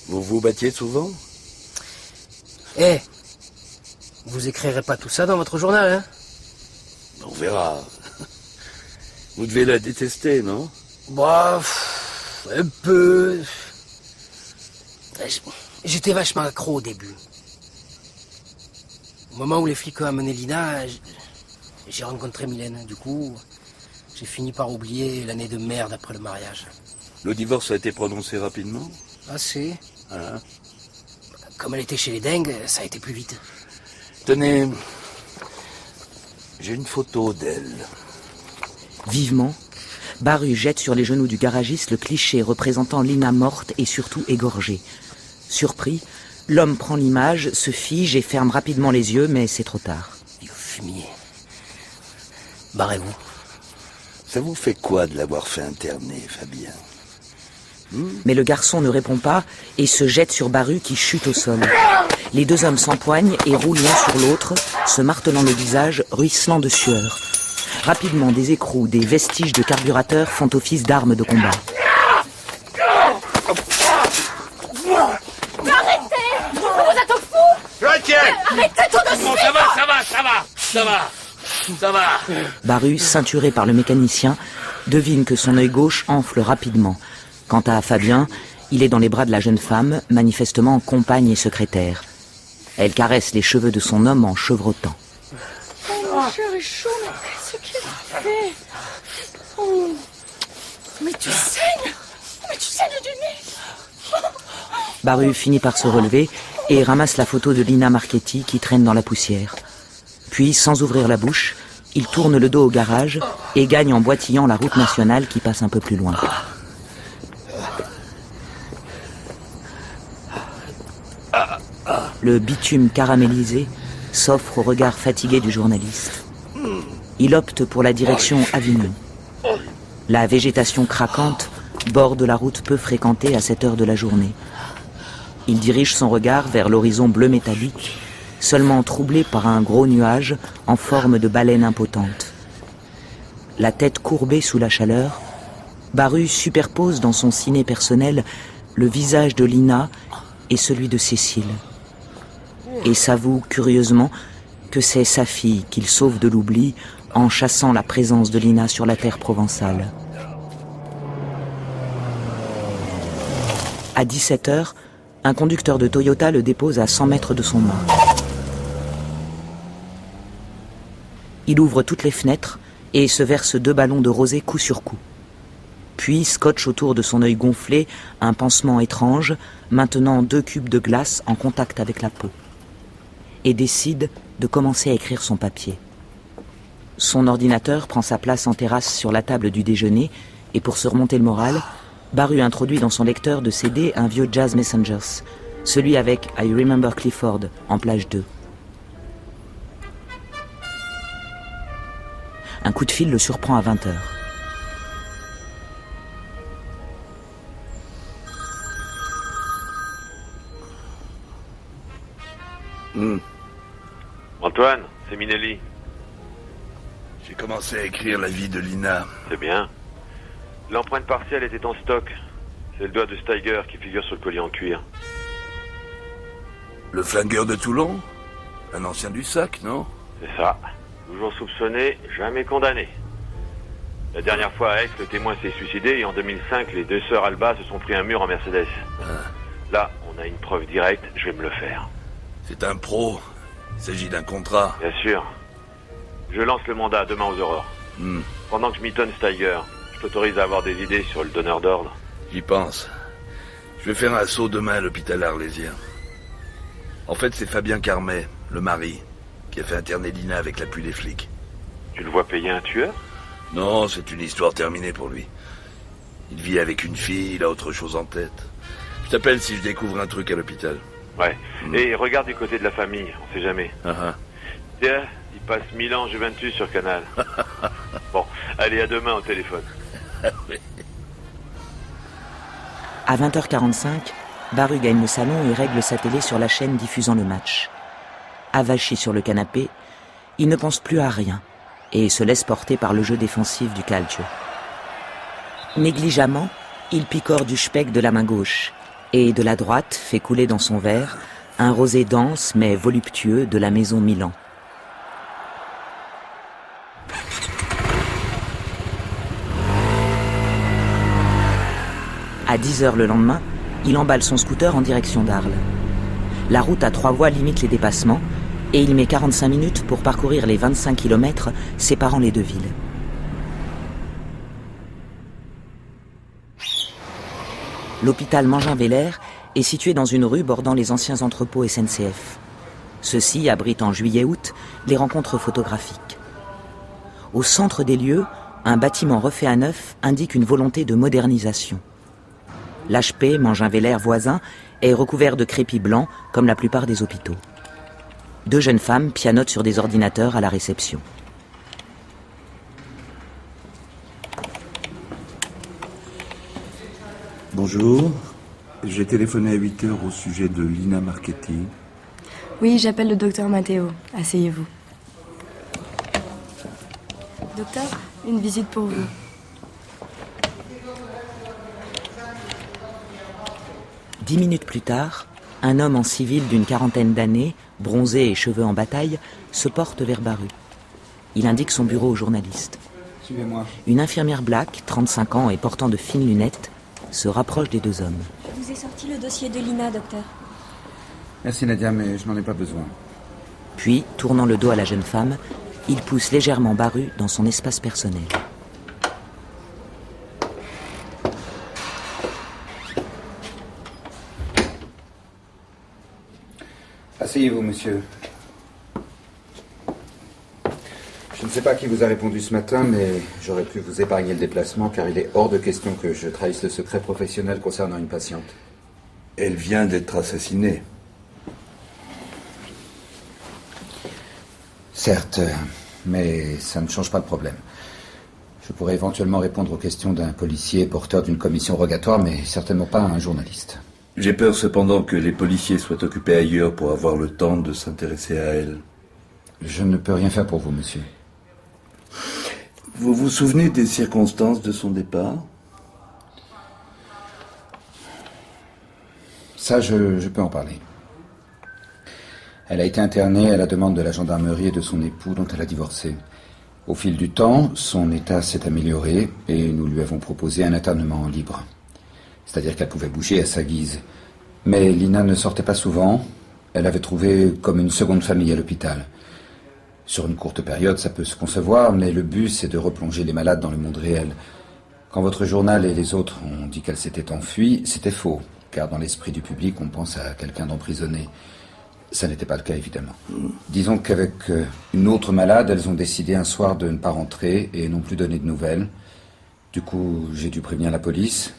Vous vous battiez souvent? Eh, vous écrirez pas tout ça dans votre journal, hein? On verra. Vous devez la détester, non? Bah, Un peu... J'étais vachement accro au début. Au moment où les flics ont amené Lina, j'ai rencontré Mylène. Du coup, j'ai fini par oublier l'année de merde après le mariage. Le divorce a été prononcé rapidement? Assez. Ah. Comme elle était chez les dingues, ça a été plus vite. Tenez, j'ai une photo d'elle. Vivement, Baru jette sur les genoux du garagiste le cliché représentant Lina morte et surtout égorgée. Surpris, l'homme prend l'image, se fige et ferme rapidement les yeux, mais c'est trop tard. Vieux fumier. Barrez-vous. Ça vous fait quoi de l'avoir fait interner, Fabien? Mais le garçon ne répond pas et se jette sur Baru qui chute au sol. Les deux hommes s'empoignent et roulent l'un sur l'autre, se martelant le visage, ruisselant de sueur. Rapidement, des écrous, des vestiges de carburateur font office d'armes de combat. Mais arrêtez! Vous êtes au fou! Arrêtez tout de suite! Ça va. Baru, ceinturé par le mécanicien, devine que son œil gauche enfle rapidement. Quant à Fabien, il est dans les bras de la jeune femme, manifestement compagne et secrétaire. Elle caresse les cheveux de son homme en chevrotant. Oh, mon chéri chaud, mais qu'est-ce qu'il a fait? Oh. Mais tu saignes! Mais tu saignes du nez! Baru finit par se relever et ramasse la photo de Lina Marchetti qui traîne dans la poussière. Puis, sans ouvrir la bouche, il tourne le dos au garage et gagne en boitillant la route nationale qui passe un peu plus loin. Le bitume caramélisé s'offre au regard fatigué du journaliste. Il opte pour la direction Avignon. La végétation craquante borde la route peu fréquentée à cette heure de la journée. Il dirige son regard vers l'horizon bleu métallique, seulement troublé par un gros nuage en forme de baleine impotente. La tête courbée sous la chaleur, Baru superpose dans son ciné personnel le visage de Lina et celui de Cécile. Et s'avoue curieusement que c'est sa fille qu'il sauve de l'oubli en chassant la présence de Lina sur la terre provençale. À 17h, un conducteur de Toyota le dépose à 100 mètres de son mort. Il ouvre toutes les fenêtres et se verse 2 ballons de rosée coup sur coup. Puis scotche autour de son œil gonflé un pansement étrange, maintenant 2 cubes de glace en contact avec la peau. Et décide de commencer à écrire son papier. Son ordinateur prend sa place en terrasse sur la table du déjeuner et pour se remonter le moral, Baru introduit dans son lecteur de CD un vieux Jazz Messengers, celui avec I Remember Clifford en plage 2. Un coup de fil le surprend à 20h. Antoine, c'est Minelli. J'ai commencé à écrire la vie de Lina. C'est bien. L'empreinte partielle était en stock. C'est le doigt de Steiger qui figure sur le collier en cuir. Le flingueur de Toulon? Un ancien du sac, non? C'est ça. Toujours soupçonné, jamais condamné. La dernière fois à Aix, le témoin s'est suicidé et en 2005, les 2 sœurs Alba se sont pris un mur en Mercedes. Là, on a une preuve directe, je vais me le faire. C'est un pro. Il s'agit d'un contrat. Bien sûr. Je lance le mandat demain aux aurores. Pendant que je mitonne Steiger, je t'autorise à avoir des idées sur le donneur d'ordre. J'y pense. Je vais faire un saut demain à l'hôpital arlésien. En fait, c'est Fabien Carmet, le mari, qui a fait interner Lina avec l'appui des flics. Tu le vois payer un tueur? Non, c'est une histoire terminée pour lui. Il vit avec une fille, il a autre chose en tête. Je t'appelle si je découvre un truc à l'hôpital. Ouais. Et regarde du côté de la famille, on sait jamais. Tiens, il passe 1000 ans Juventus sur Canal. Bon, allez, à demain au téléphone. À 20h45, Baru gagne le salon et règle sa télé sur la chaîne diffusant le match. Avachi sur le canapé, il ne pense plus à rien et se laisse porter par le jeu défensif du Calcio. Négligemment, il picore du speck de la main gauche et de la droite fait couler dans son verre un rosé dense mais voluptueux de la maison Milan. À 10h le lendemain, il emballe son scooter en direction d'Arles. La route à 3 voies limite les dépassements et il met 45 minutes pour parcourir les 25 km séparant les deux villes. L'hôpital Mangin-Vélaire est situé dans une rue bordant les anciens entrepôts SNCF. Ceux-ci abritent en juillet-août les rencontres photographiques. Au centre des lieux, un bâtiment refait à neuf indique une volonté de modernisation. L'HP, Mangin-Vélaire voisin, est recouvert de crépi blanc comme la plupart des hôpitaux. 2 jeunes femmes pianotent sur des ordinateurs à la réception. Bonjour, j'ai téléphoné à 8h au sujet de Lina Marchetti. Oui, j'appelle le docteur Matteo. Asseyez-vous. Docteur, une visite pour vous. Dix minutes plus tard, un homme en civil d'une quarantaine d'années, bronzé et cheveux en bataille, se porte vers Baru. Il indique son bureau au journaliste. Suivez-moi. Une infirmière black, 35 ans et portant de fines lunettes, se rapproche des 2 hommes. Je vous ai sorti le dossier de Lina, docteur. Merci Nadia, mais je n'en ai pas besoin. Puis, tournant le dos à la jeune femme, il pousse légèrement Baru dans son espace personnel. Asseyez-vous, monsieur. Je ne sais pas qui vous a répondu ce matin, mais j'aurais pu vous épargner le déplacement, car il est hors de question que je trahisse le secret professionnel concernant une patiente. Elle vient d'être assassinée. Certes, mais ça ne change pas le problème. Je pourrais éventuellement répondre aux questions d'un policier porteur d'une commission rogatoire, mais certainement pas un journaliste. J'ai peur cependant que les policiers soient occupés ailleurs pour avoir le temps de s'intéresser à elle. Je ne peux rien faire pour vous, monsieur. Vous vous souvenez des circonstances de son départ? Ça, je peux en parler. Elle a été internée à la demande de la gendarmerie et de son époux dont elle a divorcé. Au fil du temps, son état s'est amélioré et nous lui avons proposé un internement libre. C'est-à-dire qu'elle pouvait bouger à sa guise. Mais Lina ne sortait pas souvent. Elle avait trouvé comme une seconde famille à l'hôpital. Sur une courte période, ça peut se concevoir, mais le but, c'est de replonger les malades dans le monde réel. Quand votre journal et les autres ont dit qu'elle s'était enfuie, c'était faux, car dans l'esprit du public, on pense à quelqu'un d'emprisonné. Ça n'était pas le cas, évidemment. Disons qu'avec une autre malade, elles ont décidé un soir de ne pas rentrer et non plus donner de nouvelles. Du coup, j'ai dû prévenir la police.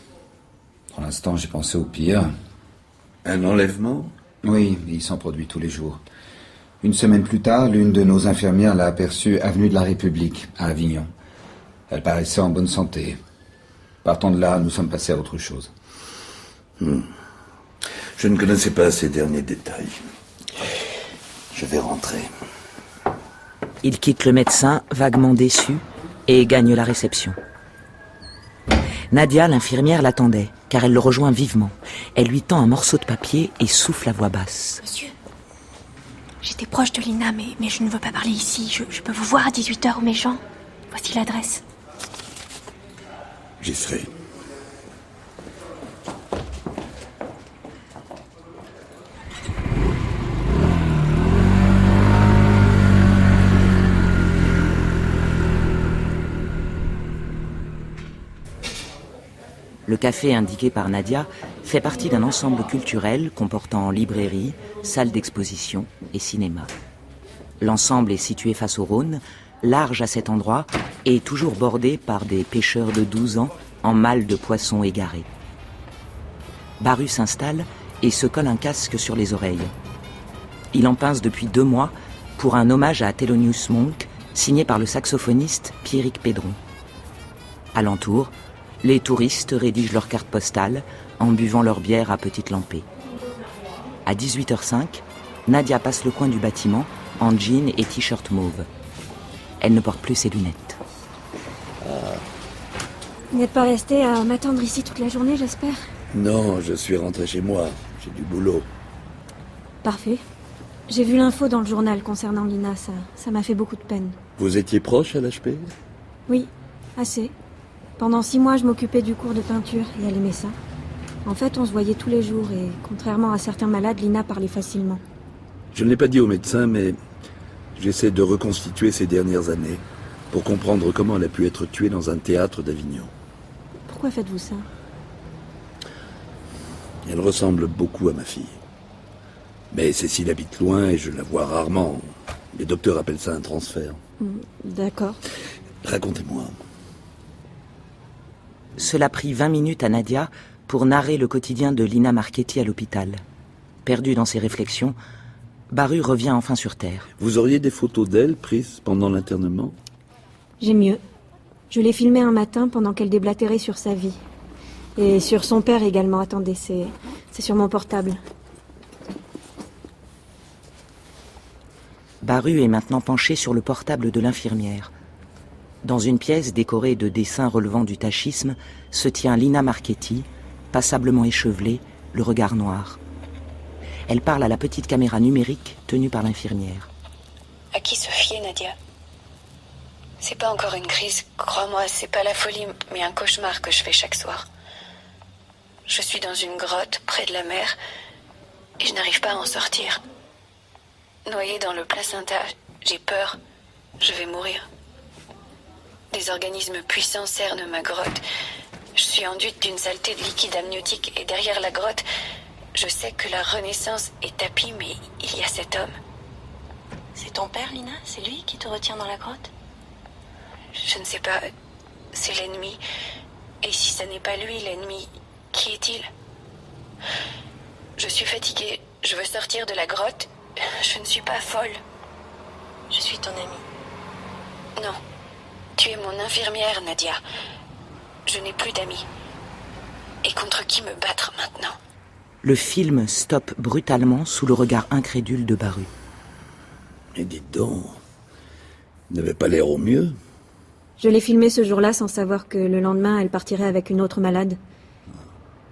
Pour l'instant, j'ai pensé au pire. Un enlèvement? Oui, il s'en produit tous les jours. Une semaine plus tard, l'une de nos infirmières l'a aperçue avenue de la République, à Avignon. Elle paraissait en bonne santé. Partant de là, nous sommes passés à autre chose. Je ne connaissais pas ces derniers détails. Je vais rentrer. Il quitte le médecin, vaguement déçu, et gagne la réception. Nadia, l'infirmière, l'attendait, car elle le rejoint vivement. Elle lui tend un morceau de papier et souffle à voix basse. Monsieur, j'étais proche de Lina, mais je ne veux pas parler ici. Je peux vous voir à 18h, mes gens. Voici l'adresse. J'y serai. Le café indiqué par Nadia fait partie d'un ensemble culturel comportant librairie, salle d'exposition et cinéma. L'ensemble est situé face au Rhône, large à cet endroit et toujours bordé par des pêcheurs de 12 ans en malle de poissons égarés. Baru s'installe et se colle un casque sur les oreilles. Il en pince depuis 2 mois pour un hommage à Thelonious Monk, signé par le saxophoniste Pierrick Pédron. Alentour, les touristes rédigent leurs cartes postales en buvant leur bière à petite lampée. À 18h05, Nadia passe le coin du bâtiment en jean et t-shirt mauve. Elle ne porte plus ses lunettes. Vous n'êtes pas resté à m'attendre ici toute la journée, j'espère? Non, je suis rentré chez moi. J'ai du boulot. Parfait. J'ai vu l'info dans le journal concernant Lina, ça m'a fait beaucoup de peine. Vous étiez proche à l'HP? Oui, assez. Pendant 6 mois, je m'occupais du cours de peinture et elle aimait ça. En fait, on se voyait tous les jours et, contrairement à certains malades, Lina parlait facilement. Je ne l'ai pas dit au médecin, mais j'essaie de reconstituer ces dernières années pour comprendre comment elle a pu être tuée dans un théâtre d'Avignon. Pourquoi faites-vous ça? Elle ressemble beaucoup à ma fille. Mais Cécile habite loin et je la vois rarement. Les docteurs appellent ça un transfert. D'accord. Racontez-moi. Cela prit 20 minutes à Nadia pour narrer le quotidien de Lina Marchetti à l'hôpital. Perdu dans ses réflexions, Baru revient enfin sur terre. Vous auriez des photos d'elle prises pendant l'internement? J'ai mieux. Je l'ai filmée un matin pendant qu'elle déblatérait sur sa vie. Et sur son père également. Attendez, c'est sur mon portable. Baru est maintenant penché sur le portable de l'infirmière. Dans une pièce décorée de dessins relevant du tachisme se tient Lina Marchetti, passablement échevelée, le regard noir. Elle parle à la petite caméra numérique tenue par l'infirmière. À qui se fier, Nadia? C'est pas encore une crise, crois-moi, c'est pas la folie, mais un cauchemar que je fais chaque soir. Je suis dans une grotte, près de la mer, et je n'arrive pas à en sortir. Noyée dans le placenta, j'ai peur, je vais mourir. Des organismes puissants cernent ma grotte. Je suis enduite d'une saleté de liquide amniotique, et derrière la grotte, je sais que la renaissance est tapie, mais il y a cet homme. C'est ton père, Lina? C'est lui qui te retient dans la grotte? Je ne sais pas, c'est l'ennemi. Et si ce n'est pas lui, l'ennemi, qui est-il? Je suis fatiguée, je veux sortir de la grotte. Je ne suis pas folle. Je suis ton amie. Non, tu es mon infirmière, Nadia. Je n'ai plus d'amis. Et contre qui me battre maintenant? Le film stoppe brutalement sous le regard incrédule de Baru. Mais dites donc, il n'avait pas l'air au mieux. Je l'ai filmée ce jour-là sans savoir que le lendemain, elle partirait avec une autre malade.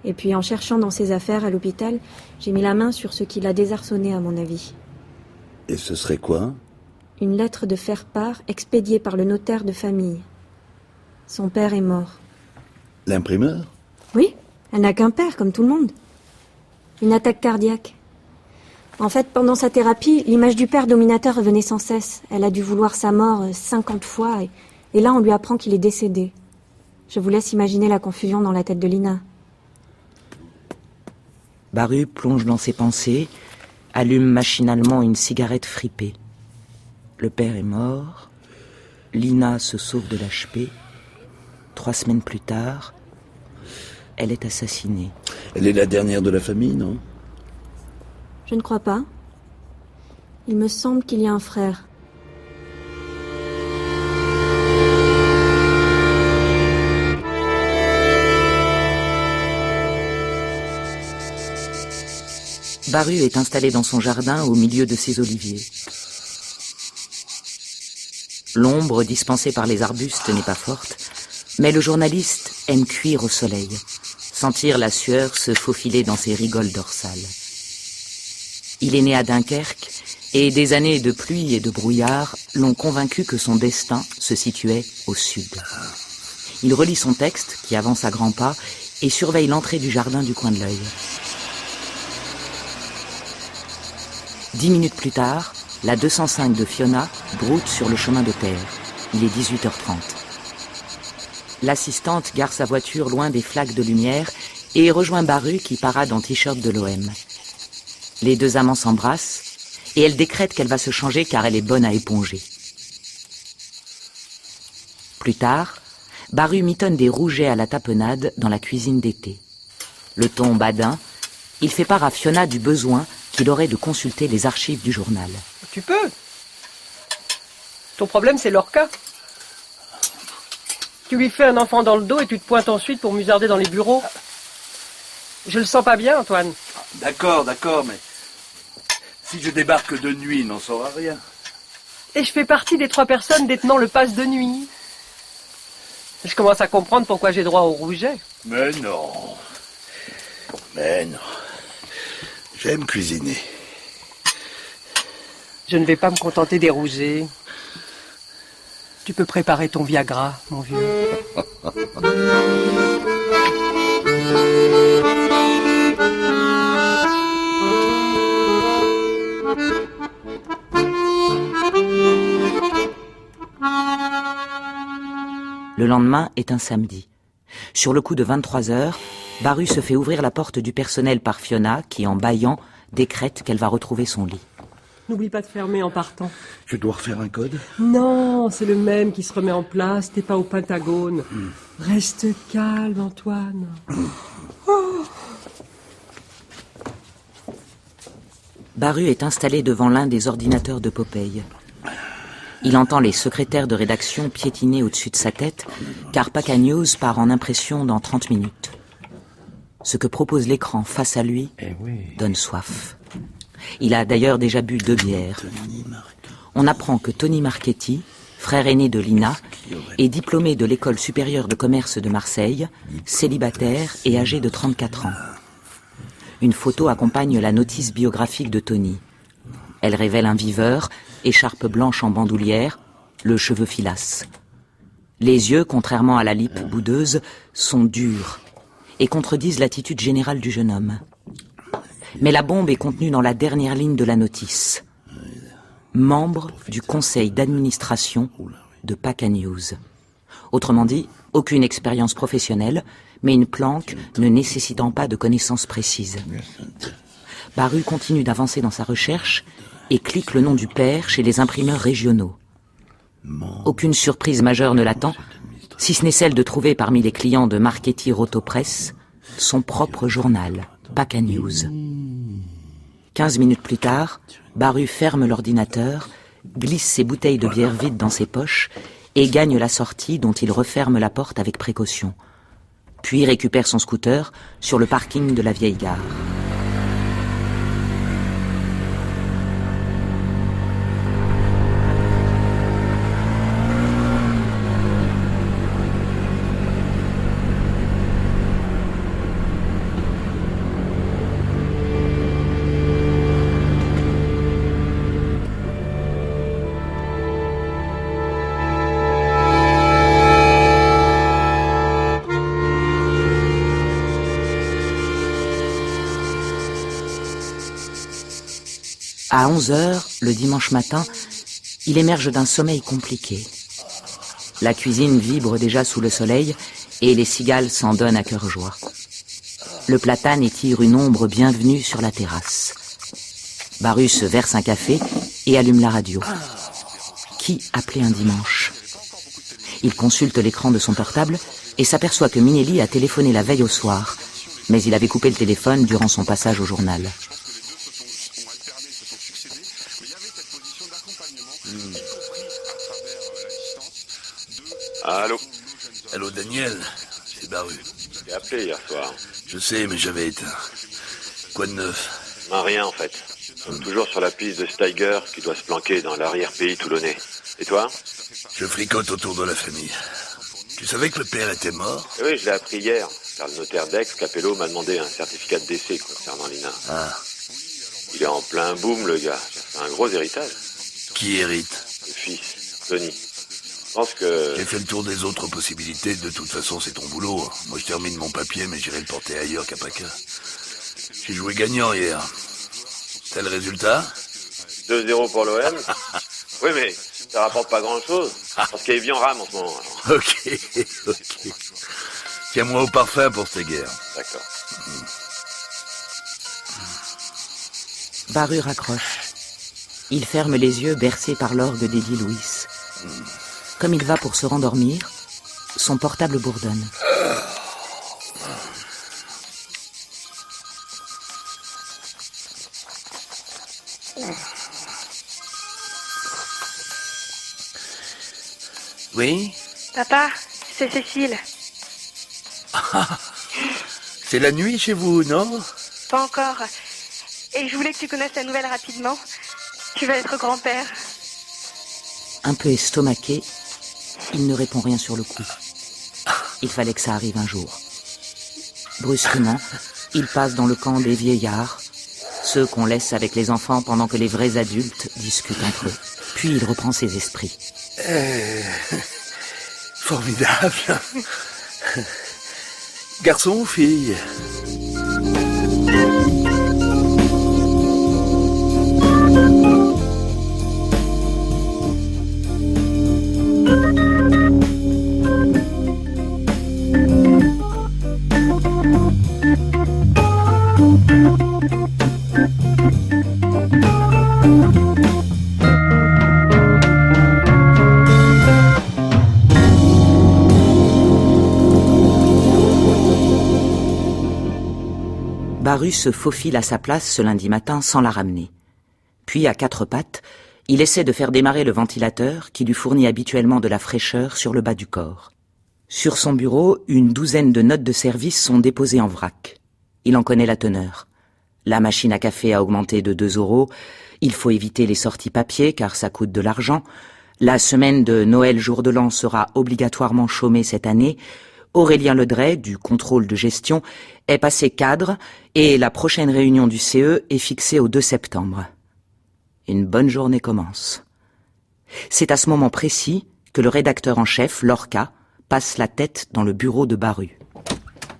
Et puis en cherchant dans ses affaires à l'hôpital, j'ai mis la main sur ce qui l'a désarçonné à mon avis. Et ce serait quoi? Une lettre de faire-part expédiée par le notaire de famille. Son père est mort. L'imprimeur? Oui, elle n'a qu'un père, comme tout le monde. Une attaque cardiaque. En fait, pendant sa thérapie, l'image du père dominateur revenait sans cesse. Elle a dû vouloir sa mort 50 fois, et là on lui apprend qu'il est décédé. Je vous laisse imaginer la confusion dans la tête de Lina. Baru plonge dans ses pensées, allume machinalement une cigarette fripée. Le père est mort, Lina se sauve de l'HP. 3 semaines plus tard, elle est assassinée. Elle est la dernière de la famille, non? Je ne crois pas. Il me semble qu'il y a un frère. Baru est installé dans son jardin au milieu de ses oliviers. L'ombre dispensée par les arbustes n'est pas forte, mais le journaliste aime cuire au soleil, sentir la sueur se faufiler dans ses rigoles dorsales. Il est né à Dunkerque et des années de pluie et de brouillard l'ont convaincu que son destin se situait au sud. Il relit son texte, qui avance à grands pas, et surveille l'entrée du jardin du coin de l'œil. 10 minutes plus tard, la 205 de Fiona broute sur le chemin de terre. Il est 18h30. L'assistante gare sa voiture loin des flaques de lumière et rejoint Baru qui parade en t-shirt de l'OM. Les deux amants s'embrassent et elle décrète qu'elle va se changer car elle est bonne à éponger. Plus tard, Baru mitonne des rougets à la tapenade dans la cuisine d'été. Le ton badin, il fait part à Fiona du besoin qu'il aurait de consulter les archives du journal. Tu peux. Ton problème, c'est Lorca. Tu lui fais un enfant dans le dos et tu te pointes ensuite pour musarder dans les bureaux. Je le sens pas bien, Antoine. D'accord, mais si je débarque de nuit, il n'en saura rien. Et je fais partie des 3 personnes détenant le passe de nuit. Je commence à comprendre pourquoi j'ai droit au rouget. Mais non. J'aime cuisiner. Je ne vais pas me contenter des rougets. Tu peux préparer ton Viagra, mon vieux. Le lendemain est un samedi. Sur le coup de 23h, Baru se fait ouvrir la porte du personnel par Fiona qui, en bâillant, décrète qu'elle va retrouver son lit. N'oublie pas de fermer en partant. Je dois refaire un code? Non, c'est le même qui se remet en place, t'es pas au Pentagone. Reste calme, Antoine. Oh. Baru est installé devant l'un des ordinateurs de Popeye. Il entend les secrétaires de rédaction piétiner au-dessus de sa tête, car Paca News part en impression dans 30 minutes. Ce que propose l'écran face à lui donne soif. Il a d'ailleurs déjà bu 2 bières. On apprend que Tony Marchetti, frère aîné de Lina, est diplômé de l'école supérieure de commerce de Marseille, célibataire et âgé de 34 ans. Une photo accompagne la notice biographique de Tony. Elle révèle un viveur, écharpe blanche en bandoulière, le cheveu filasse. Les yeux, contrairement à la lippe boudeuse, sont durs et contredisent l'attitude générale du jeune homme. Mais la bombe est contenue dans la dernière ligne de la notice. Membre du conseil d'administration de Paca News. Autrement dit, aucune expérience professionnelle, mais une planque ne nécessitant pas de connaissances précises. Baru continue d'avancer dans sa recherche et clique le nom du père chez les imprimeurs régionaux. Aucune surprise majeure ne l'attend, si ce n'est celle de trouver parmi les clients de Marchetti Rotopress son propre journal, Paca News. 15 minutes plus tard, Baru ferme l'ordinateur, glisse ses bouteilles de bière vides dans ses poches et gagne la sortie dont il referme la porte avec précaution. Puis récupère son scooter sur le parking de la vieille gare. À 11h, le dimanche matin, il émerge d'un sommeil compliqué. La cuisine vibre déjà sous le soleil et les cigales s'en donnent à cœur joie. Le platane étire une ombre bienvenue sur la terrasse. Baru se verse un café et allume la radio. Qui appelait un dimanche? Il consulte l'écran de son portable et s'aperçoit que Minelli a téléphoné la veille au soir, mais il avait coupé le téléphone durant son passage au journal. Allô? Allô, Daniel? C'est Baru. J'ai appelé hier soir. Je sais, mais j'avais éteint. Quoi de neuf? Rien, en fait. Nous sommes toujours sur la piste de Steiger, qui doit se planquer dans l'arrière-pays toulonnais. Et toi? Je fricote autour de la famille. Tu savais que le père était mort? Oui, je l'ai appris hier, car le notaire d'Aix, Capello, m'a demandé un certificat de décès concernant Lina. Ah. Il est en plein boom, le gars. C'est un gros héritage. Qui hérite? Le fils, Tony. Je pense que... J'ai fait le tour des autres possibilités, de toute façon c'est ton boulot. Moi je termine mon papier, mais j'irai le porter ailleurs qu'à Paca. J'ai joué gagnant hier. T'as le résultat? 2-0 pour l'OM. Oui, mais ça rapporte pas grand-chose, parce qu'il y a Evian rame en ce moment. Alors. Ok. Tiens-moi au parfum pour cette guerre. D'accord. Baru raccroche. Il ferme les yeux bercé par l'orgue d'Eddie Louis. Comme il va pour se rendormir, son portable bourdonne. Oui? Papa, c'est Cécile. C'est la nuit chez vous, non? Pas encore. Et je voulais que tu connaisses la nouvelle rapidement. Tu vas être grand-père. Un peu estomaqué, il ne répond rien sur le coup. Il fallait que ça arrive un jour. Brusquement, il passe dans le camp des vieillards, ceux qu'on laisse avec les enfants pendant que les vrais adultes discutent entre eux. Puis il reprend ses esprits. Formidable. Garçon ou fille? Baru se faufile à sa place ce lundi matin sans la ramener. Puis, à quatre pattes, il essaie de faire démarrer le ventilateur qui lui fournit habituellement de la fraîcheur sur le bas du corps. Sur son bureau, une douzaine de notes de service sont déposées en vrac. Il en connaît la teneur. La machine à café a augmenté de 2 €. Il faut éviter les sorties papier car ça coûte de l'argent. La semaine de Noël jour de l'an sera obligatoirement chômée cette année. Aurélien Ledray, du contrôle de gestion, est passé cadre et la prochaine réunion du CE est fixée au 2 septembre. Une bonne journée commence. C'est à ce moment précis que le rédacteur en chef, Lorca, passe la tête dans le bureau de Baru.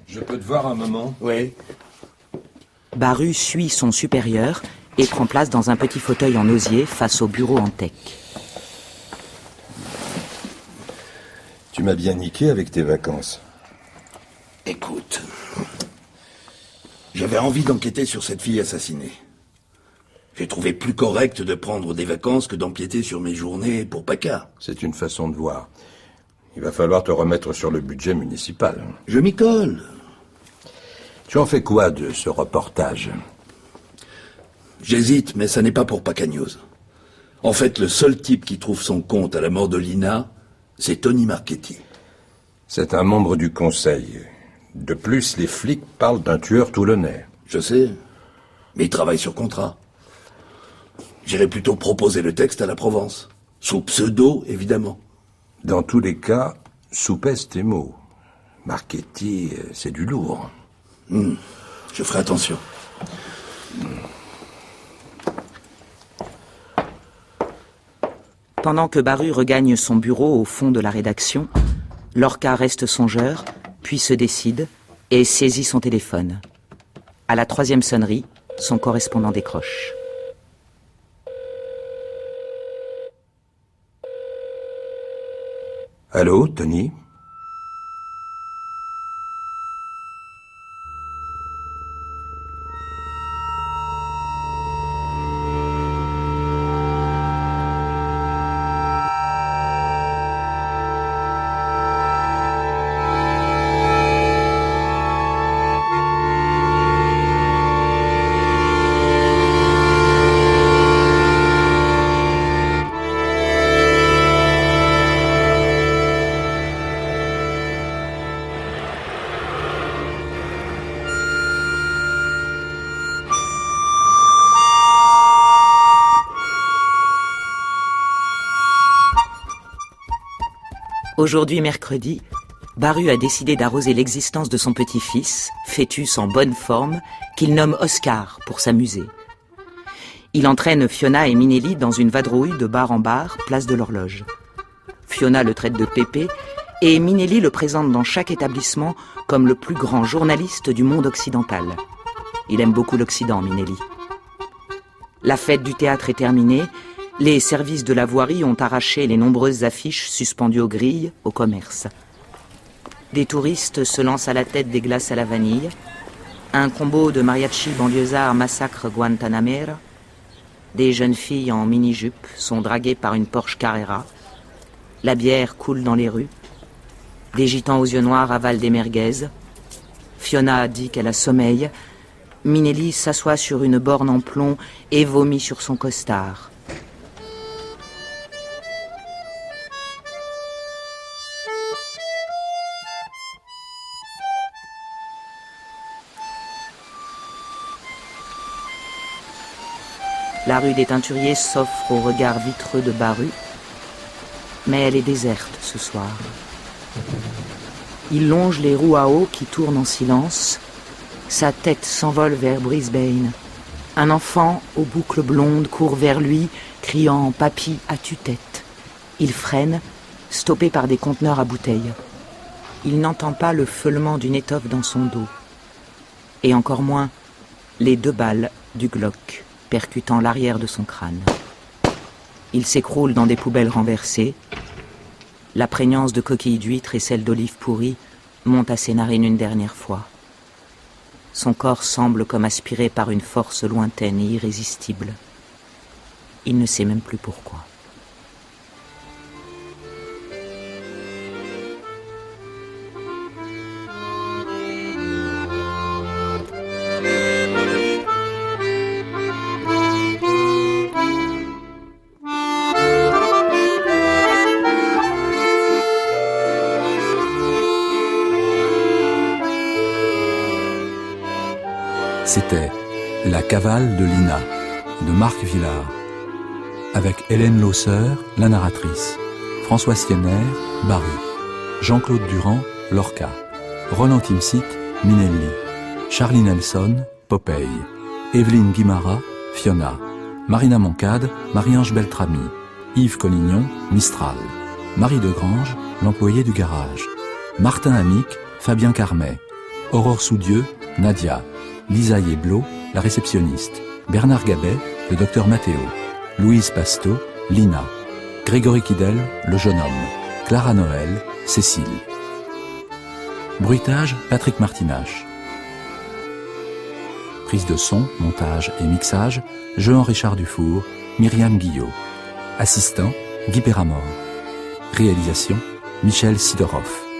Je peux te voir un moment? Oui. Baru suit son supérieur et prend place dans un petit fauteuil en osier face au bureau en teck. Tu m'as bien niqué avec tes vacances. Écoute, j'avais envie d'enquêter sur cette fille assassinée. J'ai trouvé plus correct de prendre des vacances que d'empiéter sur mes journées pour PACA. C'est une façon de voir. Il va falloir te remettre sur le budget municipal. Je m'y colle. Tu en fais quoi de ce reportage? J'hésite, mais ça n'est pas pour PACA News. En fait, le seul type qui trouve son compte à la mort de Lina, c'est Tony Marchetti. C'est un membre du conseil. De plus, les flics parlent d'un tueur toulonnais. Je sais, mais il travaille sur contrat. J'irai plutôt proposer le texte à la Provence. Sous pseudo, évidemment. Dans tous les cas, soupèse tes mots. Marchetti, c'est du lourd. Je ferai attention. Pendant que Baru regagne son bureau au fond de la rédaction, Lorca reste songeur, puis se décide et saisit son téléphone. À la 3e sonnerie, son correspondant décroche. Allô, Tony? Aujourd'hui, mercredi, Baru a décidé d'arroser l'existence de son petit-fils, fœtus en bonne forme, qu'il nomme Oscar pour s'amuser. Il entraîne Fiona et Minelli dans une vadrouille de bar en bar, place de l'Horloge. Fiona le traite de Pépé et Minelli le présente dans chaque établissement comme le plus grand journaliste du monde occidental. Il aime beaucoup l'Occident, Minelli. La fête du théâtre est terminée. Les services de la voirie ont arraché les nombreuses affiches suspendues aux grilles, au commerce. Des touristes se lancent à la tête des glaces à la vanille. Un combo de mariachi banlieusards massacre Guantanamera. Des jeunes filles en mini-jupe sont draguées par une Porsche Carrera. La bière coule dans les rues. Des gitans aux yeux noirs avalent des merguez. Fiona dit qu'elle a sommeil. Minelli s'assoit sur une borne en plomb et vomit sur son costard. La rue des Teinturiers s'offre au regard vitreux de Baru, mais elle est déserte ce soir. Il longe les roues à eau qui tournent en silence. Sa tête s'envole vers Brisbane. Un enfant aux boucles blondes court vers lui, criant « Papy, as-tu tête ?» Il freine, stoppé par des conteneurs à bouteilles. Il n'entend pas le feulement d'une étoffe dans son dos. Et encore moins les 2 balles du Glock percutant l'arrière de son crâne. Il s'écroule dans des poubelles renversées. La prégnance de coquilles d'huîtres et celle d'olives pourries monte à ses narines une dernière fois. Son corps semble comme aspiré par une force lointaine et irrésistible. Il ne sait même plus pourquoi. C'était La cavale de Lina, de Marc Villard, avec Hélène Lausseur, la narratrice, François Sienner, Barru, Jean-Claude Durand, Lorca, Roland Timsit, Minelli, Charlie Nelson, Popeye, Evelyne Guimara, Fiona, Marina Moncade, Marie-Ange Beltrami, Yves Collignon, Mistral, Marie Degrange, l'employé du garage, Martin Amic, Fabien Carmet, Aurore Soudieu, Nadia, Lisa Yeblot, la réceptionniste, Bernard Gabet, le docteur Mathéo, Louise Pasteau, Lina, Grégory Kidel, le jeune homme, Clara Noël, Cécile. Bruitage, Patrick Martinache. Prise de son, montage et mixage, Jean-Richard Dufour, Myriam Guillot. Assistant, Guy Péramor. Réalisation, Michel Sidorov.